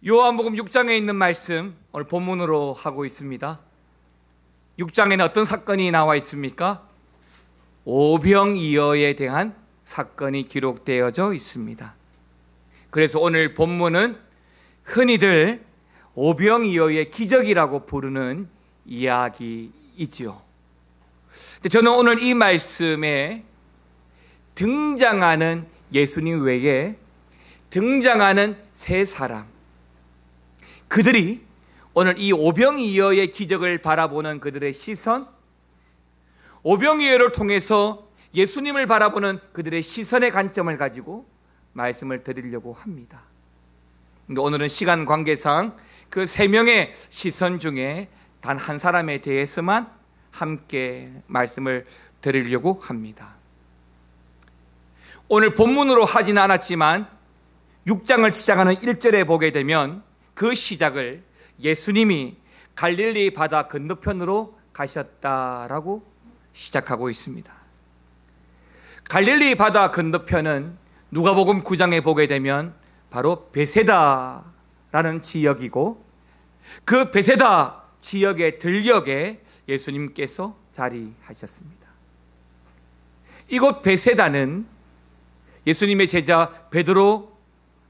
요한복음 6장에 있는 말씀 오늘 본문으로 하고 있습니다. 6장에는 어떤 사건이 나와 있습니까? 오병이어에 대한 사건이 기록되어져 있습니다. 그래서 오늘 본문은 흔히들 오병이어의 기적이라고 부르는 이야기이지요. 저는 오늘 이 말씀에 등장하는 예수님 외에 등장하는 세 사람, 그들이 오늘 이 오병이어의 기적을 바라보는 그들의 시선, 오병이어를 통해서 예수님을 바라보는 그들의 시선의 관점을 가지고 말씀을 드리려고 합니다. 근데 오늘은 시간 관계상 그 세 명의 시선 중에 단 한 사람에 대해서만 함께 말씀을 드리려고 합니다. 오늘 본문으로 하진 않았지만 6장을 시작하는 1절에 보게 되면 그 시작을 예수님이 갈릴리 바다 건너편으로 가셨다라고 시작하고 있습니다. 갈릴리 바다 건너편은 누가복음 9장에 보게 되면 바로 베세다라는 지역이고, 그 베세다 지역의 들녘에 예수님께서 자리하셨습니다. 이곳 베세다는 예수님의 제자 베드로,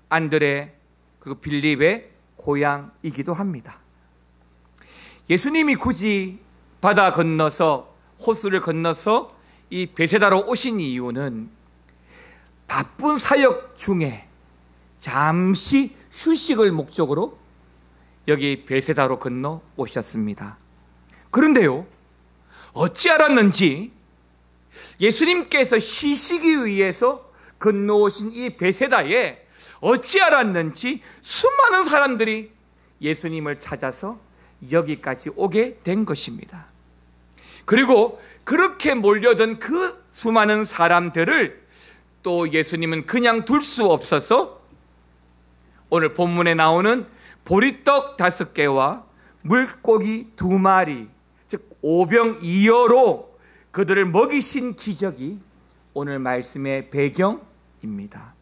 안드레, 그리고 빌립의 고향이기도 합니다. 예수님이 굳이 바다 건너서, 호수를 건너서 이 베세다로 오신 이유는 바쁜 사역 중에 잠시 휴식을 목적으로 여기 베세다로 건너 오셨습니다. 그런데요, 어찌 알았는지 예수님께서 쉬시기 위해서 건너오신 이 베세다에 어찌 알았는지 수많은 사람들이 예수님을 찾아서 여기까지 오게 된 것입니다. 그리고 그렇게 몰려든 그 수많은 사람들을 또 예수님은 그냥 둘 수 없어서 오늘 본문에 나오는 보리떡 5개와 물고기 2마리, 즉 오병이어로 그들을 먹이신 기적이 오늘 말씀의 배경입니다.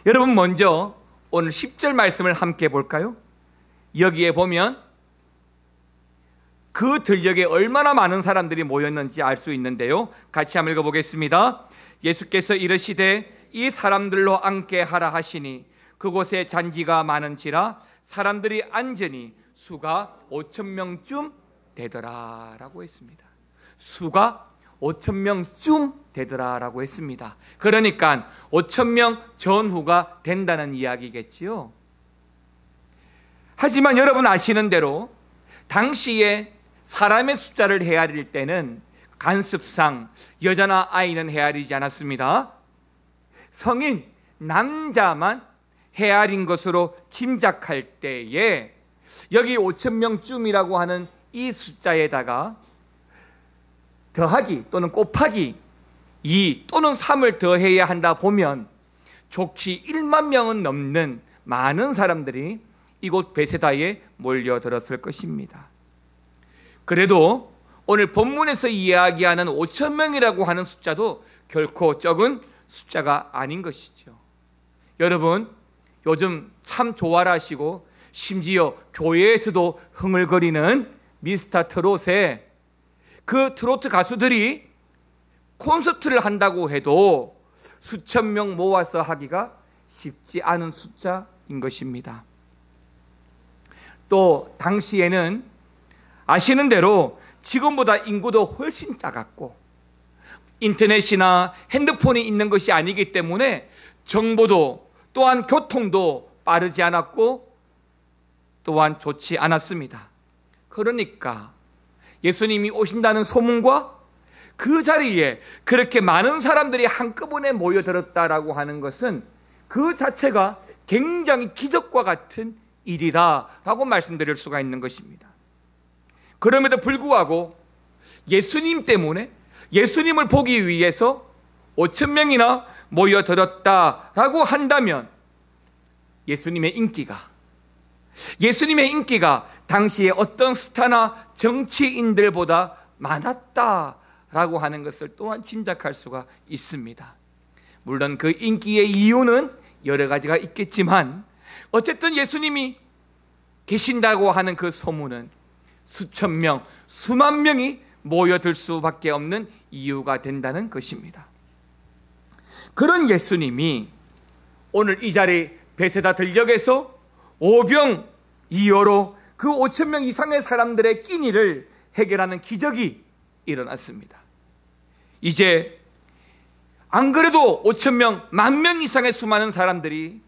여러분, 먼저 오늘 10절 말씀을 함께 볼까요? 여기에 보면 그 들녘에 얼마나 많은 사람들이 모였는지 알 수 있는데요, 같이 한번 읽어보겠습니다. 예수께서 이르시되 이 사람들로 앉게 하라 하시니 그곳에 잔디가 많은지라 사람들이 앉으니 수가 5,000명쯤 되더라 라고 했습니다. 수가 5,000명쯤 되더라라고 했습니다. 그러니까 5,000명 전후가 된다는 이야기겠지요. 하지만 여러분 아시는 대로 당시에 사람의 숫자를 헤아릴 때는 관습상 여자나 아이는 헤아리지 않았습니다. 성인 남자만 헤아린 것으로 짐작할 때에 여기 5,000명쯤이라고 하는 이 숫자에다가 더하기 또는 곱하기 2 또는 3을 더해야 한다 보면 좋기 1만 명은 넘는 많은 사람들이 이곳 베세다에 몰려들었을 것입니다. 그래도 오늘 본문에서 이야기하는 5,000명이라고 하는 숫자도 결코 적은 숫자가 아닌 것이죠. 여러분, 요즘 참 좋아하시고 심지어 교회에서도 흥얼거리는 미스터 트롯에 그 트로트 가수들이 콘서트를 한다고 해도 수천 명 모아서 하기가 쉽지 않은 숫자인 것입니다. 또 당시에는 아시는 대로 지금보다 인구도 훨씬 작았고 인터넷이나 핸드폰이 있는 것이 아니기 때문에 정보도 또한 교통도 빠르지 않았고 또한 좋지 않았습니다. 그러니까 예수님이 오신다는 소문과 그 자리에 그렇게 많은 사람들이 한꺼번에 모여들었다라고 하는 것은 그 자체가 굉장히 기적과 같은 일이다라고 말씀드릴 수가 있는 것입니다. 그럼에도 불구하고 예수님 때문에 예수님을 보기 위해서 5,000명이나 모여들었다라고 한다면 예수님의 인기가 당시에 어떤 스타나 정치인들보다 많았다라고 하는 것을 또한 짐작할 수가 있습니다. 물론 그 인기의 이유는 여러 가지가 있겠지만 어쨌든 예수님이 계신다고 하는 그 소문은 수천 명, 수만 명이 모여들 수밖에 없는 이유가 된다는 것입니다. 그런 예수님이 오늘 이 자리 베세다 들녘에서 오병이어로 그 5천 명 이상의 사람들의 끼니를 해결하는 기적이 일어났습니다. 이제 안 그래도 5천 명, 10,000명 이상의 수많은 사람들이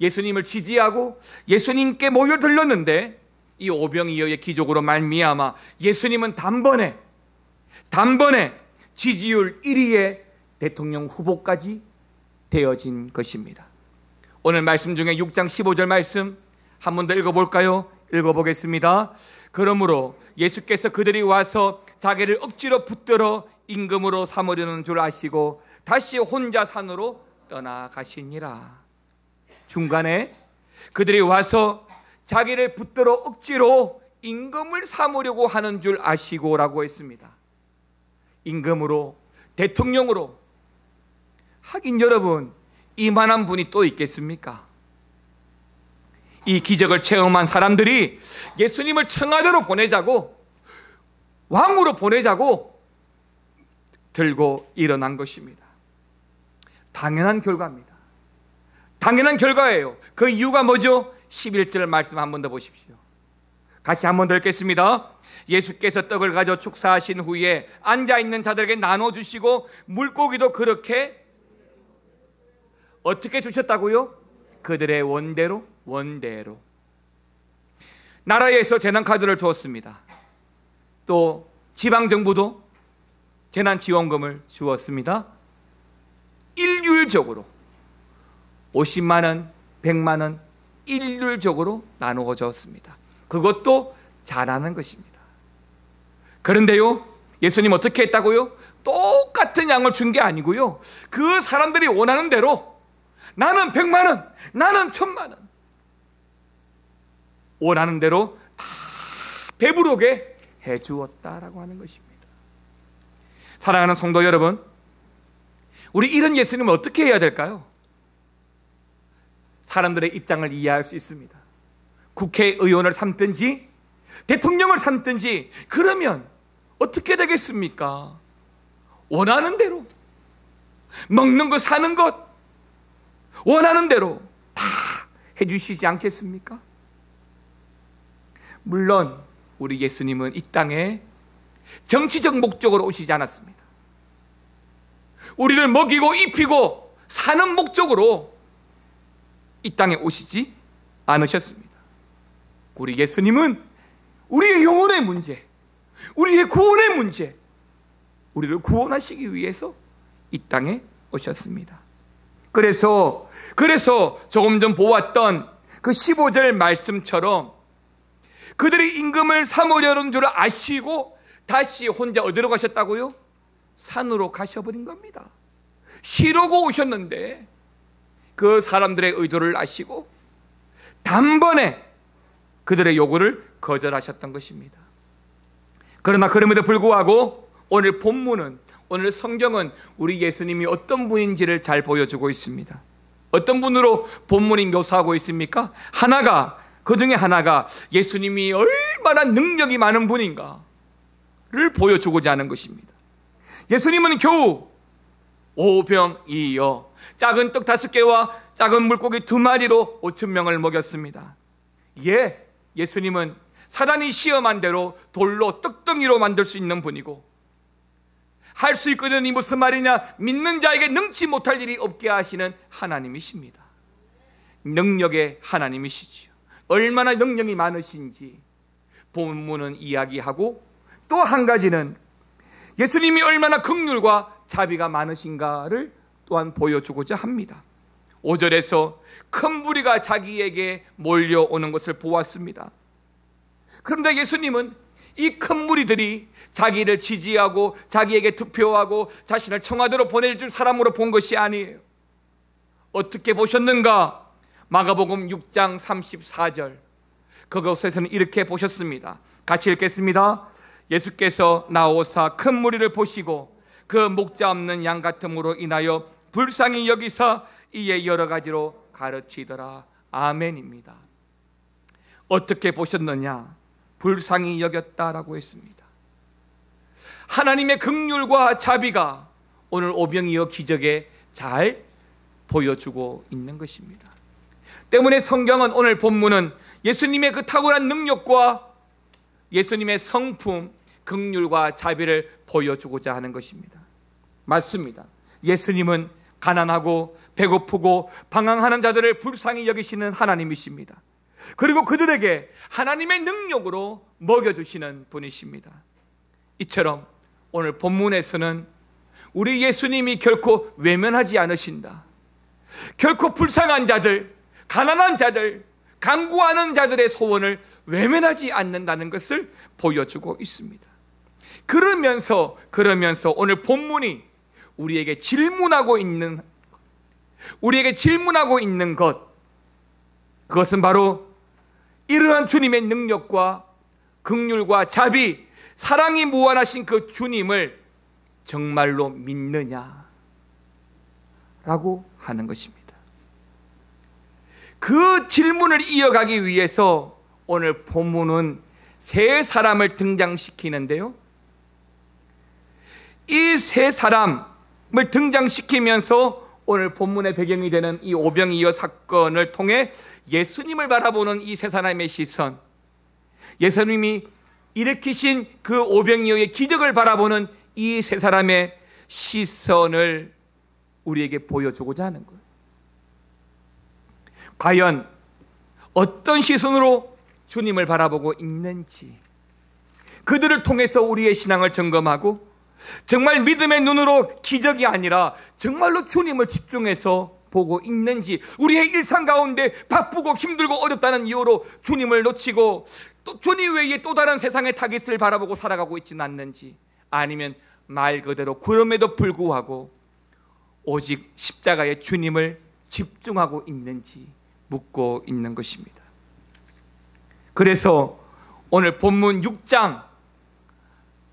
예수님을 지지하고 예수님께 모여들렀는데 이 오병이어의 기적으로 말미암아 예수님은 단번에 지지율 1위의 대통령 후보까지 되어진 것입니다. 오늘 말씀 중에 6장 15절 말씀 한 번 더 읽어볼까요? 읽어보겠습니다. 그러므로 예수께서 그들이 와서 자기를 억지로 붙들어 임금으로 삼으려는 줄 아시고 다시 혼자 산으로 떠나가시니라. 중간에 그들이 와서 자기를 붙들어 억지로 임금을 삼으려고 하는 줄 아시고라고 했습니다. 임금으로, 대통령으로. 하긴 여러분, 이만한 분이 또 있겠습니까? 이 기적을 체험한 사람들이 예수님을 청와대로 보내자고, 왕으로 보내자고 들고 일어난 것입니다. 당연한 결과입니다. 당연한 결과예요. 그 이유가 뭐죠? 11절 말씀 한 번 더 보십시오. 같이 한 번 더 읽겠습니다. 예수께서 떡을 가져 축사하신 후에 앉아있는 자들에게 나눠주시고 물고기도 그렇게 어떻게 주셨다고요? 그들의 원대로. 나라에서 재난카드를 주었습니다. 또 지방정부도 재난지원금을 주었습니다. 일률적으로 50만 원, 100만 원 일률적으로 나누어졌습니다. 그것도 잘하는 것입니다. 그런데요, 예수님 어떻게 했다고요? 똑같은 양을 준 게 아니고요, 그 사람들이 원하는 대로 나는 100만 원, 나는 1,000만 원 원하는 대로 다 배부르게 해주었다라고 하는 것입니다. 사랑하는 성도 여러분, 우리 이런 예수님을 어떻게 해야 될까요? 사람들의 입장을 이해할 수 있습니다. 국회의원을 삼든지 대통령을 삼든지 그러면 어떻게 되겠습니까? 원하는 대로 먹는 것 사는 것 원하는 대로 다 해주시지 않겠습니까? 물론 우리 예수님은 이 땅에 정치적 목적으로 오시지 않았습니다. 우리를 먹이고 입히고 사는 목적으로 이 땅에 오시지 않으셨습니다. 우리 예수님은 우리의 영혼의 문제, 우리의 구원의 문제, 우리를 구원하시기 위해서 이 땅에 오셨습니다. 그래서 조금 전 보았던 그 15절 말씀처럼 그들이 임금을 삼으려는 줄 아시고 다시 혼자 어디로 가셨다고요? 산으로 가셔버린 겁니다. 쉬려고 오셨는데 그 사람들의 의도를 아시고 단번에 그들의 요구를 거절하셨던 것입니다. 그러나 그럼에도 불구하고 오늘 본문은, 오늘 성경은 우리 예수님이 어떤 분인지를 잘 보여주고 있습니다. 어떤 분으로 본문이 묘사하고 있습니까? 그 중에 하나가 예수님이 얼마나 능력이 많은 분인가를 보여주고자 하는 것입니다. 예수님은 겨우 오병이어 작은 떡 5개와 작은 물고기 2마리로 5,000명을 먹였습니다. 예수님은 사단이 시험한 대로 돌로 떡덩이로 만들 수 있는 분이고, 할 수 있거든 이 무슨 말이냐, 믿는 자에게 능치 못할 일이 없게 하시는 하나님이십니다. 능력의 하나님이시지요. 얼마나 능력이 많으신지 본문은 이야기하고, 또 한 가지는 예수님이 얼마나 긍휼과 자비가 많으신가를 또한 보여주고자 합니다. 5절에서 큰 무리가 자기에게 몰려오는 것을 보았습니다. 그런데 예수님은 이 큰 무리들이 자기를 지지하고 자기에게 투표하고 자신을 청와대로 보내줄 사람으로 본 것이 아니에요. 어떻게 보셨는가? 마가복음 6장 34절, 그것에서는 이렇게 보셨습니다. 같이 읽겠습니다. 예수께서 나오사 큰 무리를 보시고 그 목자 없는 양 같음으로 인하여 불쌍히 여기사 이에 여러 가지로 가르치더라. 아멘입니다. 어떻게 보셨느냐? 불쌍히 여겼다라고 했습니다. 하나님의 긍휼과 자비가 오늘 오병이어 기적에 잘 보여주고 있는 것입니다. 때문에 성경은, 오늘 본문은 예수님의 그 탁월한 능력과 예수님의 성품, 긍휼과 자비를 보여주고자 하는 것입니다. 맞습니다. 예수님은 가난하고 배고프고 방황하는 자들을 불쌍히 여기시는 하나님이십니다. 그리고 그들에게 하나님의 능력으로 먹여주시는 분이십니다. 이처럼 오늘 본문에서는 우리 예수님이 결코 외면하지 않으신다. 결코 불쌍한 자들, 가난한 자들, 간구하는 자들의 소원을 외면하지 않는다는 것을 보여주고 있습니다. 그러면서 오늘 본문이 우리에게 질문하고 있는 것, 그것은 바로 이러한 주님의 능력과 긍휼과 자비, 사랑이 무한하신 그 주님을 정말로 믿느냐라고 하는 것입니다. 그 질문을 이어가기 위해서 오늘 본문은 세 사람을 등장시키는데요, 이 세 사람을 등장시키면서 오늘 본문의 배경이 되는 이 오병이어 사건을 통해 예수님을 바라보는 이 세 사람의 시선, 예수님이 일으키신 그 오병이어의 기적을 바라보는 이 세 사람의 시선을 우리에게 보여주고자 하는 거예요. 과연 어떤 시선으로 주님을 바라보고 있는지, 그들을 통해서 우리의 신앙을 점검하고 정말 믿음의 눈으로 기적이 아니라 정말로 주님을 집중해서 보고 있는지, 우리의 일상 가운데 바쁘고 힘들고 어렵다는 이유로 주님을 놓치고 또 주님 외에 또 다른 세상의 타깃을 바라보고 살아가고 있지는 않는지, 아니면 말 그대로 그럼에도 불구하고 오직 십자가의 주님을 집중하고 있는지 묻고 있는 것입니다. 그래서 오늘 본문 6장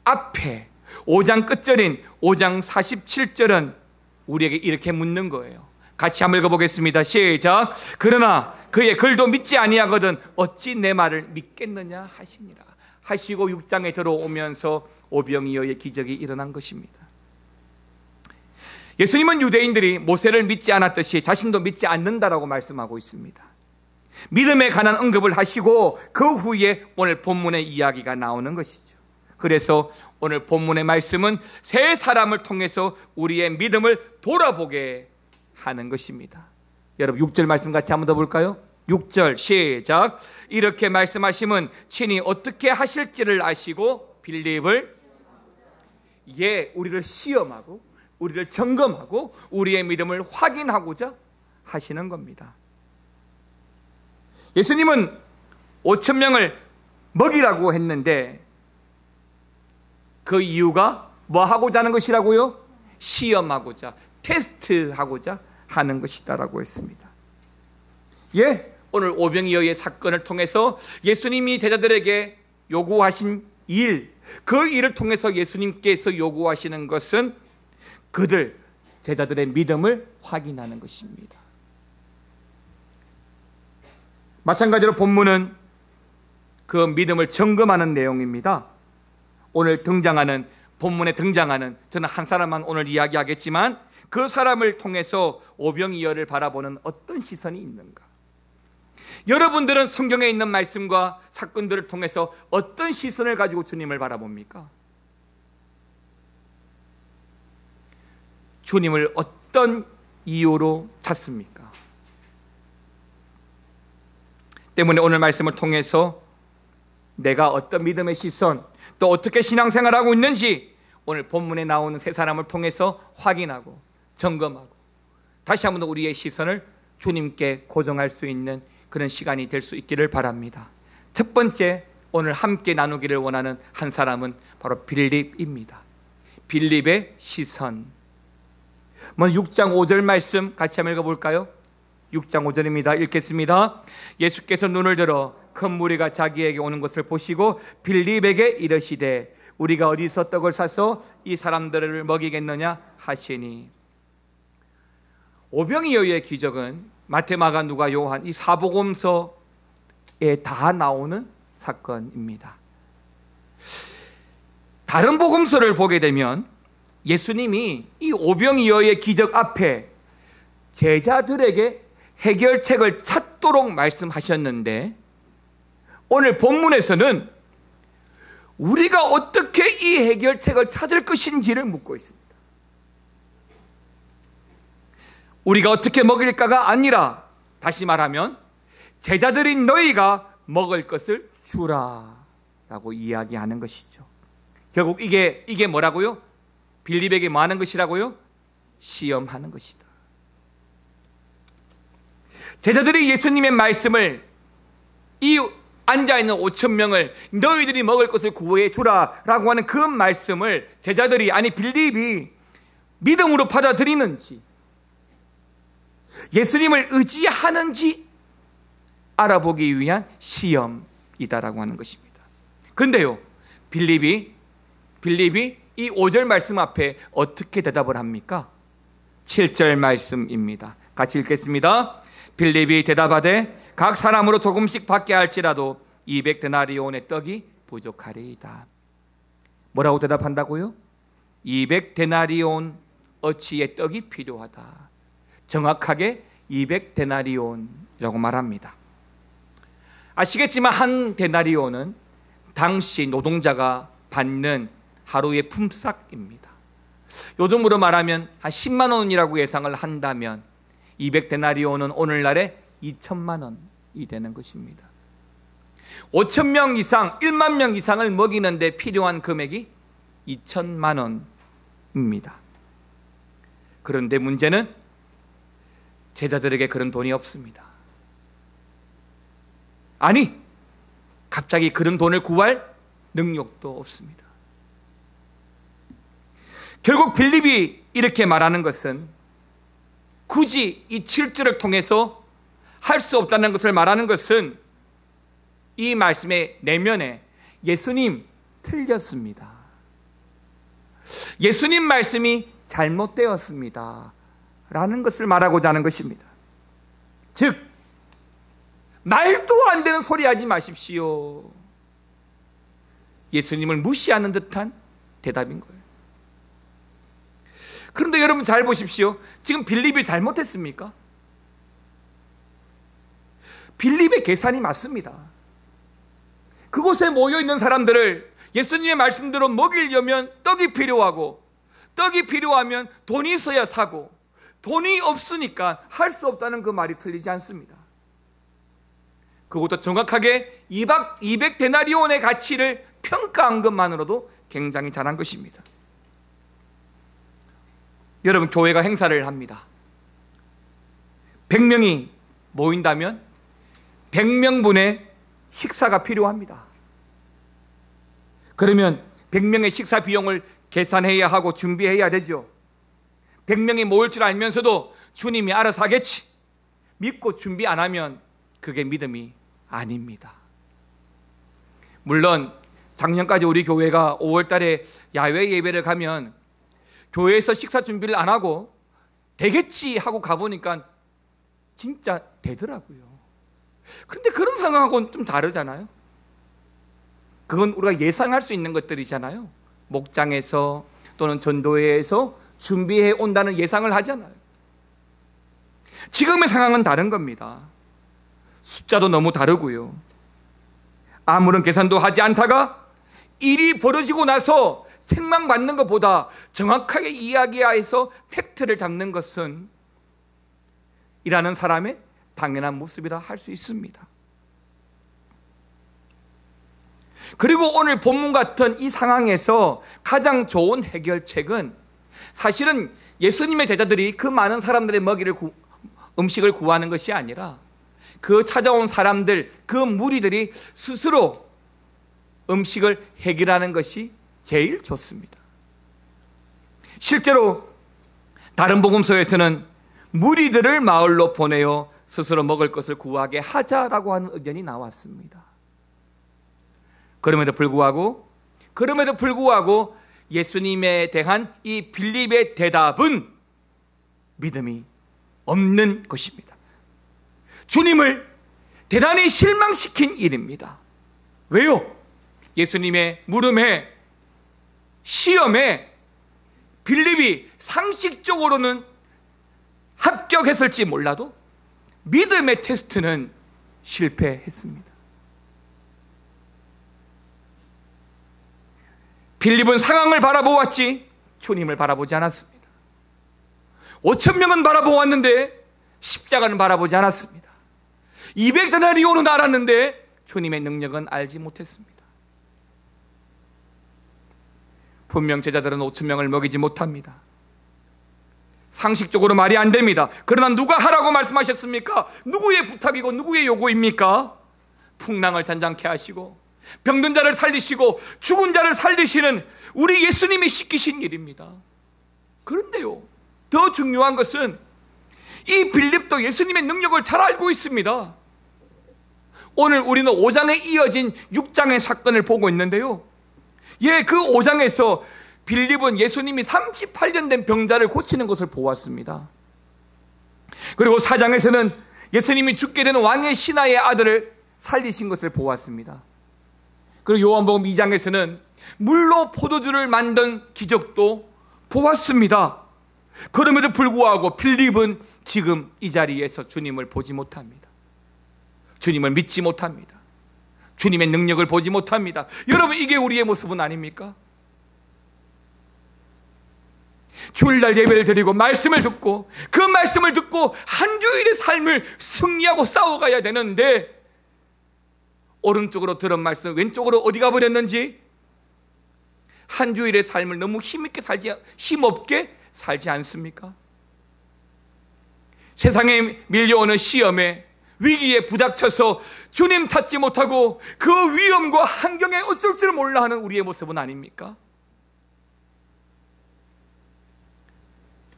앞에 5장 끝절인 5장 47절은 우리에게 이렇게 묻는 거예요. 같이 한번 읽어보겠습니다. 시작. 그러나 그의 글도 믿지 아니하거든 어찌 내 말을 믿겠느냐 하시니라 하시고 6장에 들어오면서 오병이어의 기적이 일어난 것입니다. 예수님은 유대인들이 모세를 믿지 않았듯이 자신도 믿지 않는다라고 말씀하고 있습니다. 믿음에 관한 언급을 하시고 그 후에 오늘 본문의 이야기가 나오는 것이죠. 그래서 오늘 본문의 말씀은 세 사람을 통해서 우리의 믿음을 돌아보게 하는 것입니다. 여러분 6절 말씀 같이 한번 더 볼까요? 6절 시작. 이렇게 말씀하시면 친히 어떻게 하실지를 아시고 빌립을 우리를 시험하고 우리를 점검하고 우리의 믿음을 확인하고자 하시는 겁니다. 예수님은 5,000명을 먹이라고 했는데 그 이유가 뭐 하고자 하는 것이라고요? 시험하고자, 테스트하고자 하는 것이다라고 했습니다. 오늘 오병이어의 사건을 통해서 예수님이 제자들에게 요구하신 일, 그 일을 통해서 예수님께서 요구하시는 것은 제자들의 믿음을 확인하는 것입니다. 마찬가지로 본문은 그 믿음을 점검하는 내용입니다. 오늘 본문에 등장하는 저는 한 사람만 오늘 이야기하겠지만 그 사람을 통해서 오병이어를 바라보는 어떤 시선이 있는가? 여러분들은 성경에 있는 말씀과 사건들을 통해서 어떤 시선을 가지고 주님을 바라봅니까? 주님을 어떤 이유로 찾습니까? 때문에 오늘 말씀을 통해서 내가 어떤 믿음의 시선, 또 어떻게 신앙생활하고 있는지 오늘 본문에 나오는 세 사람을 통해서 확인하고 점검하고 다시 한번 우리의 시선을 주님께 고정할 수 있는 그런 시간이 될 수 있기를 바랍니다. 첫 번째, 오늘 함께 나누기를 원하는 한 사람은 바로 빌립입니다. 빌립의 시선. 먼저 6장 5절 말씀 같이 한번 읽어볼까요? 6장 5절입니다. 읽겠습니다. 예수께서 눈을 들어 큰 무리가 자기에게 오는 것을 보시고 빌립에게 이르시되 우리가 어디서 떡을 사서 이 사람들을 먹이겠느냐 하시니. 오병이어의 기적은 마태, 마가, 누가, 요한 이 사복음서에 다 나오는 사건입니다. 다른 복음서를 보게 되면 예수님이 이 오병이어의 기적 앞에 제자들에게 해결책을 찾도록 말씀하셨는데, 오늘 본문에서는 우리가 어떻게 이 해결책을 찾을 것인지를 묻고 있습니다. 우리가 어떻게 먹일까가 아니라, 다시 말하면 제자들인 너희가 먹을 것을 주라 라고 이야기하는 것이죠. 결국 이게 뭐라고요? 빌립에게 뭐 하는 것이라고요? 시험하는 것이다. 제자들이 예수님의 말씀을, 이 앉아있는 5,000명을 너희들이 먹을 것을 구해 주라 라고 하는 그 말씀을 제자들이, 아니 빌립이 믿음으로 받아들이는지, 예수님을 의지하는지 알아보기 위한 시험이다라고 하는 것입니다. 근데요, 빌립이 이 5절 말씀 앞에 어떻게 대답을 합니까? 7절 말씀입니다. 같이 읽겠습니다. 빌립이 대답하되 각 사람으로 조금씩 받게 할지라도 200데나리온의 떡이 부족하리이다. 뭐라고 대답한다고요? 200데나리온 어치의 떡이 필요하다. 정확하게 200데나리온이라고 말합니다. 아시겠지만 한 데나리온은 당시 노동자가 받는 하루의 품삯입니다. 요즘으로 말하면 한 10만 원이라고 예상을 한다면 200데나리온은 오늘날에 2천만 원이 되는 것입니다. 5,000명 이상, 1만 명 이상을 먹이는데 필요한 금액이 2천만 원입니다. 그런데 문제는 제자들에게 그런 돈이 없습니다. 아니, 갑자기 그런 돈을 구할 능력도 없습니다. 결국 빌립이 이렇게 말하는 것은, 굳이 이 7절을 통해서 할 수 없다는 것을 말하는 것은, 이 말씀의 내면에 예수님 틀렸습니다, 예수님 말씀이 잘못되었습니다 라는 것을 말하고자 하는 것입니다. 즉, 말도 안 되는 소리 하지 마십시오, 예수님을 무시하는 듯한 대답인 거예요. 그런데 여러분 잘 보십시오. 지금 빌립이 잘못했습니까? 빌립의 계산이 맞습니다. 그곳에 모여있는 사람들을 예수님의 말씀대로 먹이려면 떡이 필요하고, 떡이 필요하면 돈이 있어야 사고, 돈이 없으니까 할 수 없다는 그 말이 틀리지 않습니다. 그것도 정확하게 200데나리온의 가치를 평가한 것만으로도 굉장히 잘한 것입니다. 여러분, 교회가 행사를 합니다. 100명이 모인다면 100명분의 식사가 필요합니다. 그러면 100명의 식사 비용을 계산해야 하고 준비해야 되죠. 100명이 모일 줄 알면서도 주님이 알아서 하겠지 믿고 준비 안 하면 그게 믿음이 아닙니다. 물론 작년까지 우리 교회가 5월 달에 야외 예배를 가면 교회에서 식사 준비를 안 하고 되겠지 하고 가보니까 진짜 되더라고요. 그런데 그런 상황하고는 좀 다르잖아요. 그건 우리가 예상할 수 있는 것들이잖아요. 목장에서 또는 전도회에서 준비해 온다는 예상을 하잖아요. 지금의 상황은 다른 겁니다. 숫자도 너무 다르고요. 아무런 계산도 하지 않다가 일이 벌어지고 나서 책망받는 것보다 정확하게 이야기해서 팩트를 잡는 것은 일하는 사람의 당연한 모습이라 할 수 있습니다. 그리고 오늘 본문 같은 이 상황에서 가장 좋은 해결책은 사실은 예수님의 제자들이 그 많은 사람들의 음식을 구하는 것이 아니라 그 찾아온 사람들, 그 무리들이 스스로 음식을 해결하는 것이 제일 좋습니다. 실제로 다른 복음서에서는 무리들을 마을로 보내어 스스로 먹을 것을 구하게 하자라고 하는 의견이 나왔습니다. 그럼에도 불구하고 예수님에 대한 이 빌립의 대답은 믿음이 없는 것입니다. 주님을 대단히 실망시킨 일입니다. 왜요? 예수님의 물음에, 시험에 빌립이 상식적으로는 합격했을지 몰라도 믿음의 테스트는 실패했습니다. 빌립은 상황을 바라보았지 주님을 바라보지 않았습니다. 5,000명은 바라보았는데 십자가는 바라보지 않았습니다. 200데나리온은 알았는데 주님의 능력은 알지 못했습니다. 분명 제자들은 5,000명을 먹이지 못합니다. 상식적으로 말이 안 됩니다. 그러나 누가 하라고 말씀하셨습니까? 누구의 부탁이고 누구의 요구입니까? 풍랑을 잔잔케 하시고 병든 자를 살리시고 죽은 자를 살리시는 우리 예수님이 시키신 일입니다. 그런데요, 더 중요한 것은 이 빌립도 예수님의 능력을 잘 알고 있습니다. 오늘 우리는 5장에 이어진 6장의 사건을 보고 있는데요, 그 5장에서 빌립은 예수님이 38년 된 병자를 고치는 것을 보았습니다. 그리고 4장에서는 예수님이 죽게 되는 왕의 신하의 아들을 살리신 것을 보았습니다. 그리고 요한복음 2장에서는 물로 포도주를 만든 기적도 보았습니다. 그럼에도 불구하고 빌립은 지금 이 자리에서 주님을 보지 못합니다. 주님을 믿지 못합니다. 주님의 능력을 보지 못합니다. 여러분, 이게 우리의 모습은 아닙니까? 주일날 예배를 드리고 말씀을 듣고 그 말씀을 듣고 한 주일의 삶을 승리하고 싸워가야 되는데 오른쪽으로 들은 말씀 왼쪽으로 어디 가버렸는지, 한 주일의 삶을 너무 힘없게 살지 않습니까? 세상에 밀려오는 시험에, 위기에 부닥쳐서 주님 찾지 못하고 그 위험과 환경에 어쩔 줄 몰라 하는 우리의 모습은 아닙니까?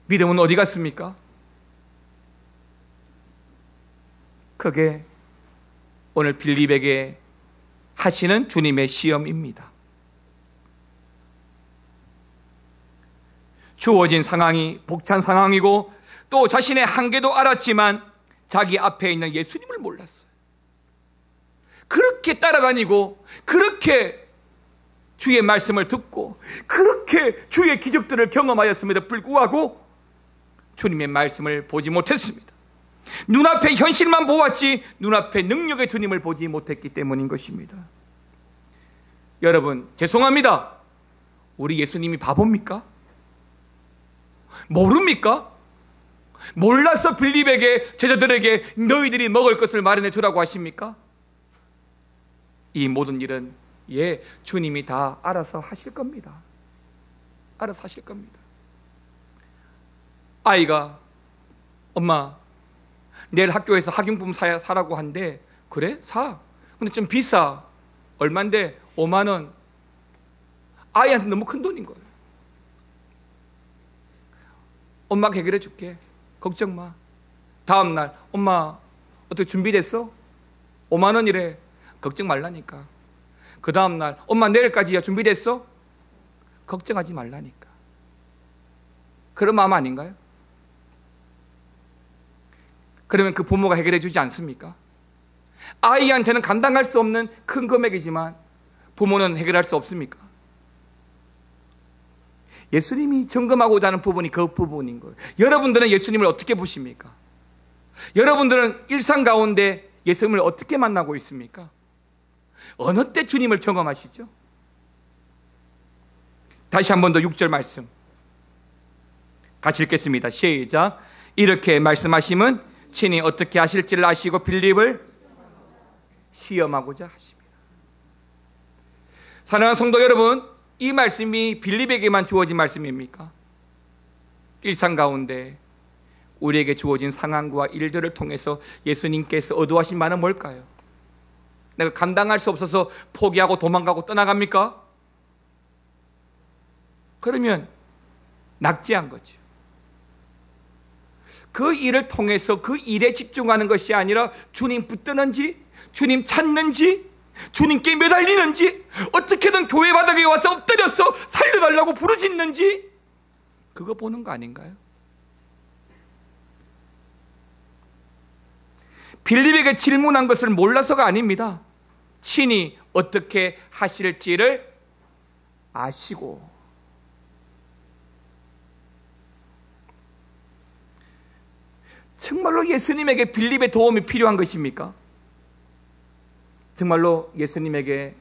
믿음은 어디 갔습니까? 그게 오늘 빌립에게 하시는 주님의 시험입니다. 주어진 상황이 벅찬 상황이고 또 자신의 한계도 알았지만 자기 앞에 있는 예수님을 몰랐어요. 그렇게 따라다니고 그렇게 주의 말씀을 듣고 그렇게 주의 기적들을 경험하였음에도 불구하고 주님의 말씀을 보지 못했습니다. 눈앞의 현실만 보았지 눈앞의 능력의 주님을 보지 못했기 때문인 것입니다. 여러분, 죄송합니다. 우리 예수님이 바보입니까? 모릅니까? 몰라서 빌립에게, 제자들에게 너희들이 먹을 것을 마련해 주라고 하십니까? 이 모든 일은 주님이 다 알아서 하실 겁니다. 알아서 하실 겁니다. 아이가 엄마 내일 학교에서 학용품 사라고 한대. 그래? 사. 근데 좀 비싸. 얼만데? 5만 원. 아이한테 너무 큰 돈인 거예요. 엄마가 해결해 줄게. 걱정 마. 다음날 엄마 어떻게 준비됐어? 5만 원이래. 걱정 말라니까. 그 다음날 엄마 내일까지야 준비됐어? 걱정하지 말라니까. 그런 마음 아닌가요? 그러면 그 부모가 해결해 주지 않습니까? 아이한테는 감당할 수 없는 큰 금액이지만 부모는 해결할 수 없습니까? 예수님이 점검하고자 하는 부분이 그 부분인 거예요. 여러분들은 예수님을 어떻게 보십니까? 여러분들은 일상 가운데 예수님을 어떻게 만나고 있습니까? 어느 때 주님을 경험하시죠? 다시 한 번 더 6절 말씀 같이 읽겠습니다. 시작. 이렇게 말씀하심은 친히 어떻게 하실지를 아시고 빌립을 시험하고자 하십니다. 사랑하는 성도 여러분, 이 말씀이 빌립에게만 주어진 말씀입니까? 일상 가운데 우리에게 주어진 상황과 일들을 통해서 예수님께서 의도하신 바는 뭘까요? 내가 감당할 수 없어서 포기하고 도망가고 떠나갑니까? 그러면 낙제한 거죠. 그 일을 통해서 그 일에 집중하는 것이 아니라 주님 붙드는지, 주님 찾는지, 주님께 매달리는지, 어떻게든 교회 바닥에 와서 엎드려서 살려달라고 부르짖는지, 그거 보는 거 아닌가요? 빌립에게 질문한 것을 몰라서가 아닙니다. 친히 어떻게 하실지를 아시고. 정말로 예수님에게 빌립의 도움이 필요한 것입니까? 정말로 예수님에게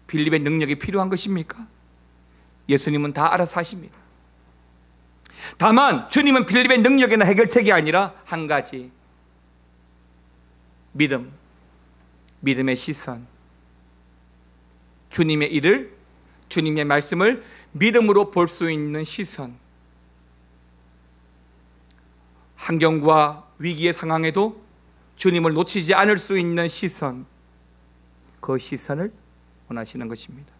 빌립의 능력이 필요한 것입니까? 예수님은 다 알아서 하십니다. 다만 주님은 빌립의 능력이나 해결책이 아니라 한 가지, 믿음의 시선, 주님의 일을, 주님의 말씀을 믿음으로 볼 수 있는 시선, 환경과 위기의 상황에도 주님을 놓치지 않을 수 있는 시선, 그 시선을 원하시는 것입니다.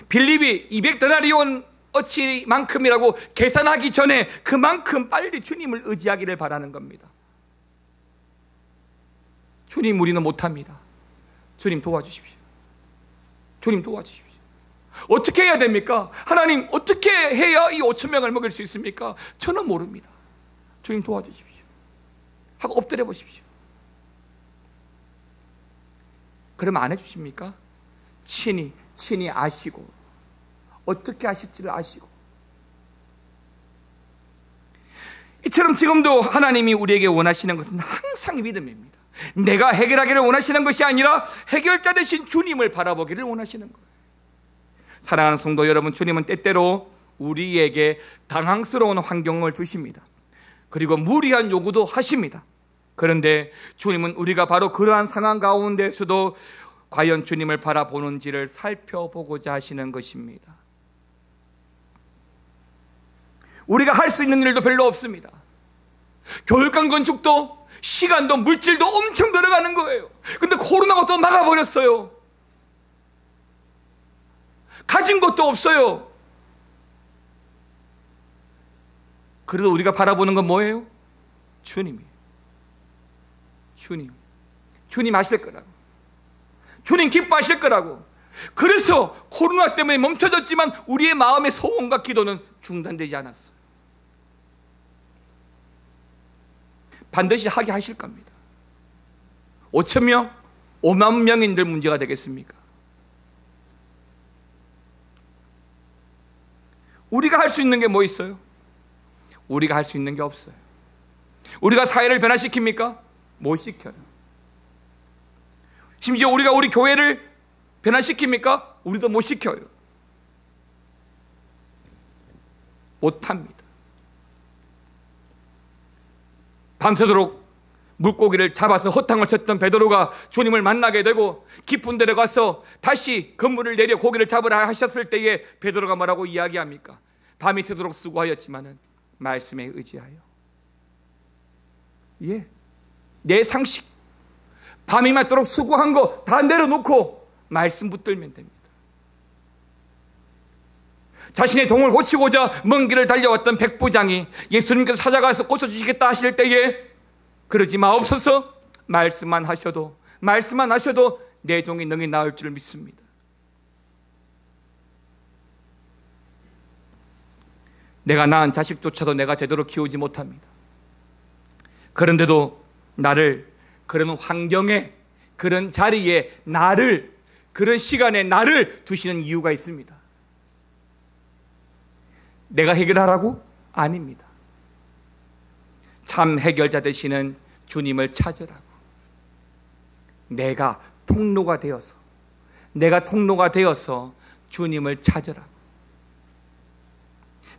빌립이 200데나리온 어치만큼이라고 계산하기 전에 그만큼 빨리 주님을 의지하기를 바라는 겁니다. 주님, 우리는 못합니다. 주님 도와주십시오. 주님 도와주십시오. 어떻게 해야 됩니까? 하나님, 어떻게 해야 이 5,000명을 먹일 수 있습니까? 저는 모릅니다. 주님 도와주십시오 하고 엎드려 보십시오. 그러면 안 해주십니까? 친히 아시고, 어떻게 하실지를 아시고. 이처럼 지금도 하나님이 우리에게 원하시는 것은 항상 믿음입니다. 내가 해결하기를 원하시는 것이 아니라 해결자 되신 주님을 바라보기를 원하시는 거예요. 사랑하는 성도 여러분, 주님은 때때로 우리에게 당황스러운 환경을 주십니다. 그리고 무리한 요구도 하십니다. 그런데 주님은 우리가 바로 그러한 상황 가운데서도 과연 주님을 바라보는지를 살펴보고자 하시는 것입니다. 우리가 할 수 있는 일도 별로 없습니다. 교육관 건축도 시간도 물질도 엄청 들어가는 거예요. 근데 코로나가 또 막아버렸어요. 가진 것도 없어요. 그래도 우리가 바라보는 건 뭐예요? 주님이에요. 주님 아실 거라고, 주님 기뻐하실 거라고. 그래서 코로나 때문에 멈춰졌지만 우리의 마음의 소원과 기도는 중단되지 않았어요. 반드시 하게 하실 겁니다. 5,000명, 5만 명인들 문제가 되겠습니까? 우리가 할 수 있는 게 뭐 있어요? 우리가 할 수 있는 게 없어요. 우리가 사회를 변화시킵니까? 못 시켜요. 심지어 우리가 우리 교회를 변화시킵니까? 우리도 못 시켜요. 못합니다. 밤새도록 물고기를 잡아서 허탕을 쳤던 베드로가 주님을 만나게 되고 깊은 데로 가서 다시 그물을 내려 고기를 잡으라 하셨을 때에 베드로가 뭐라고 이야기합니까? 밤이 새도록 수고하였지만은 말씀에 의지하여. 예, 내 상식, 밤이 맞도록 수고한 거 다 내려놓고 말씀 붙들면 됩니다. 자신의 종을 고치고자 먼 길을 달려왔던 백부장이 예수님께서 찾아가서 고쳐주시겠다 하실 때에 그러지 마옵소서, 말씀만 하셔도 내 종이 능히 나을 줄 믿습니다. 내가 낳은 자식조차도 내가 제대로 키우지 못합니다. 그런데도 나를 그런 환경에, 그런 자리에, 나를, 그런 시간에 나를 두시는 이유가 있습니다. 내가 해결하라고? 아닙니다. 참 해결자 되시는 주님을 찾으라고. 내가 통로가 되어서 주님을 찾으라고.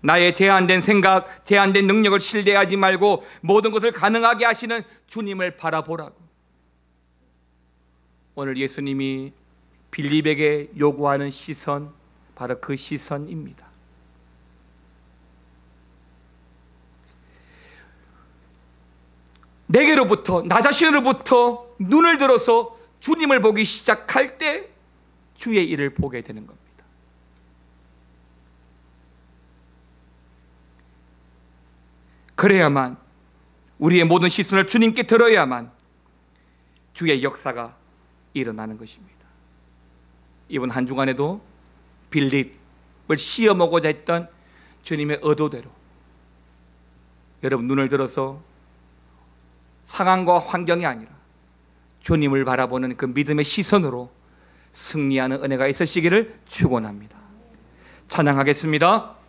나의 제한된 생각, 제한된 능력을 신뢰하지 말고 모든 것을 가능하게 하시는 주님을 바라보라고. 오늘 예수님이 빌립에게 요구하는 시선, 바로 그 시선입니다. 내게로부터, 나 자신으로부터 눈을 들어서 주님을 보기 시작할 때 주의 일을 보게 되는 겁니다. 그래야만, 우리의 모든 시선을 주님께 들어야만 주의 역사가 일어나는 것입니다. 이번 한 주간에도 빌립을 시험하고자 했던 주님의 의도대로 여러분 눈을 들어서 상황과 환경이 아니라 주님을 바라보는 그 믿음의 시선으로 승리하는 은혜가 있으시기를 축원합니다. 찬양하겠습니다.